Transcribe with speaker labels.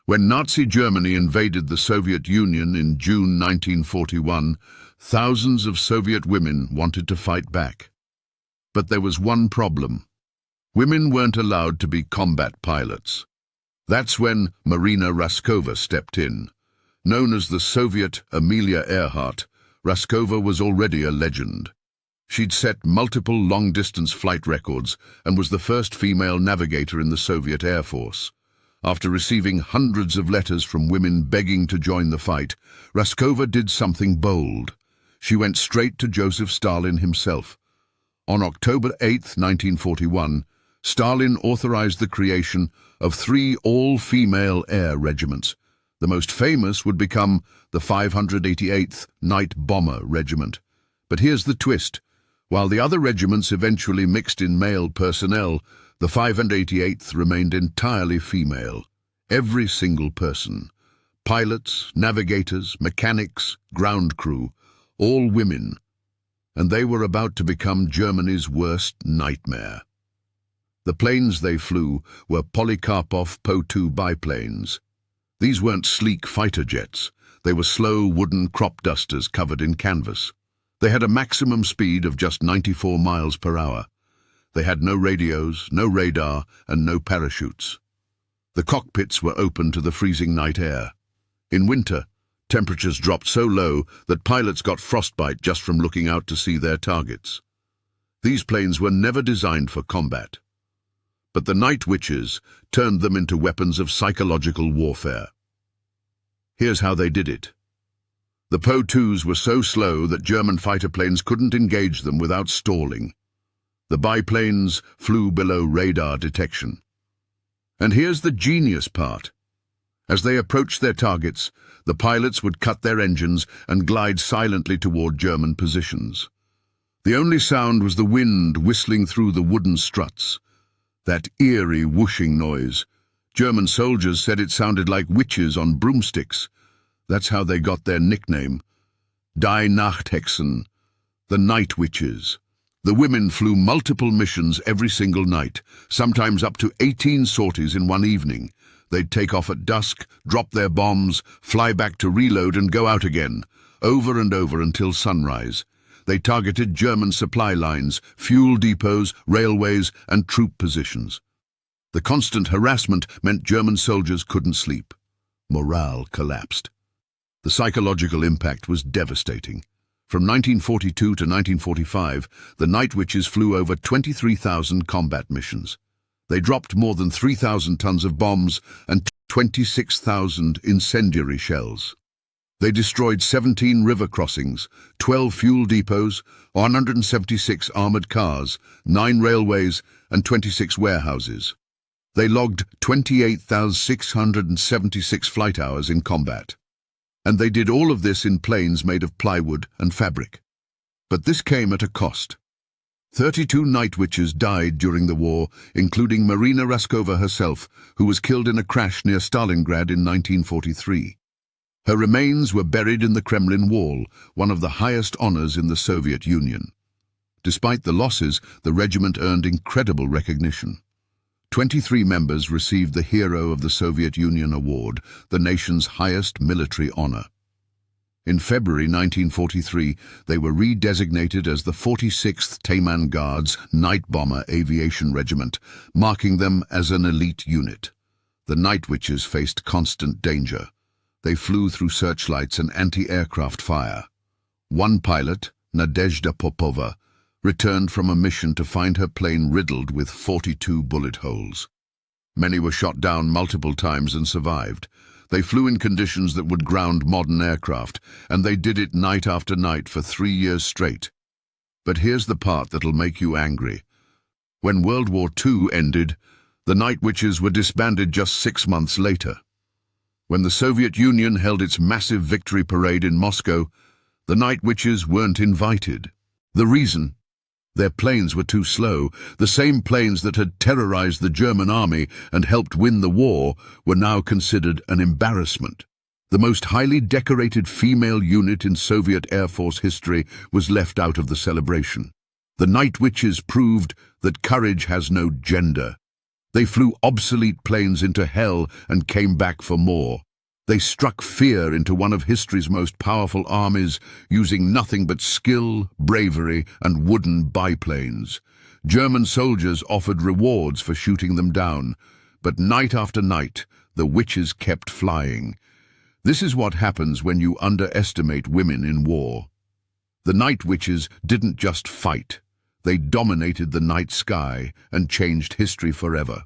Speaker 1: When Nazi Germany invaded the Soviet Union in June 1941, thousands of Soviet women wanted to fight back. But there was one problem. Women weren't allowed to be combat pilots. That's when Marina Raskova stepped in. Known as the Soviet Amelia Earhart, Raskova was already a legend. She'd set multiple long-distance flight records and was the first female navigator in the Soviet Air Force. After receiving hundreds of letters from women begging to join the fight, Raskova did something bold. She went straight to Joseph Stalin himself. On October 8, 1941, Stalin authorized the creation of 3 all-female air regiments. The most famous would become the 588th Night Bomber Regiment. But here's the twist. While the other regiments eventually mixed in male personnel, the 588th remained entirely female. Every single person. Pilots, navigators, mechanics, ground crew, all women. And they were about to become Germany's worst nightmare. The planes they flew were Polikarpov Po-2 biplanes. These weren't sleek fighter jets. They were slow wooden crop dusters covered in canvas. They had a maximum speed of just 94 miles per hour. They had no radios, no radar, and no parachutes. The cockpits were open to the freezing night air. In winter, temperatures dropped so low that pilots got frostbite just from looking out to see their targets. These planes were never designed for combat. But the Night Witches turned them into weapons of psychological warfare. Here's how they did it. The Po-2s were so slow that German fighter planes couldn't engage them without stalling. The biplanes flew below radar detection. And here's the genius part. As they approached their targets, the pilots would cut their engines and glide silently toward German positions. The only sound was the wind whistling through the wooden struts. That eerie whooshing noise. German soldiers said it sounded like witches on broomsticks. That's how they got their nickname. Die Nachthexen, the Night Witches. The women flew multiple missions every single night, sometimes up to 18 sorties in one evening. They'd take off at dusk, drop their bombs, fly back to reload and go out again, over and over until sunrise. They targeted German supply lines, fuel depots, railways, and troop positions. The constant harassment meant German soldiers couldn't sleep. Morale collapsed. The psychological impact was devastating. From 1942 to 1945, the Night Witches flew over 23,000 combat missions. They dropped more than 3,000 tons of bombs and 26,000 incendiary shells. They destroyed 17 river crossings, 12 fuel depots, 176 armored cars, 9 railways, and 26 warehouses. They logged 28,676 flight hours in combat. And they did all of this in planes made of plywood and fabric. But this came at a cost. 32 Night Witches died during the war, including Marina Raskova herself, who was killed in a crash near Stalingrad in 1943. Her remains were buried in the Kremlin Wall, one of the highest honors in the Soviet Union. Despite the losses, the regiment earned incredible recognition. 23 members received the Hero of the Soviet Union Award, the nation's highest military honor. In February 1943, they were redesignated as the 46th Taman Guards Night Bomber Aviation Regiment, marking them as an elite unit. The Night Witches faced constant danger. They flew through searchlights and anti-aircraft fire. One pilot, Nadezhda Popova, returned from a mission to find her plane riddled with 42 bullet holes. Many were shot down multiple times and survived. They flew in conditions that would ground modern aircraft, and they did it night after night for 3 years straight. But here's the part that'll make you angry. When World War II ended, the Night Witches were disbanded just 6 months later. When the Soviet Union held its massive victory parade in Moscow, the Night Witches weren't invited. The reason? Their planes were too slow. The same planes that had terrorized the German army and helped win the war were now considered an embarrassment. The most highly decorated female unit in Soviet Air Force history was left out of the celebration. The Night Witches proved that courage has no gender. They flew obsolete planes into hell and came back for more. They struck fear into one of history's most powerful armies, using nothing but skill, bravery, and wooden biplanes. German soldiers offered rewards for shooting them down, but night after night, the witches kept flying. This is what happens when you underestimate women in war. The night witches didn't just fight. They dominated the night sky and changed history forever.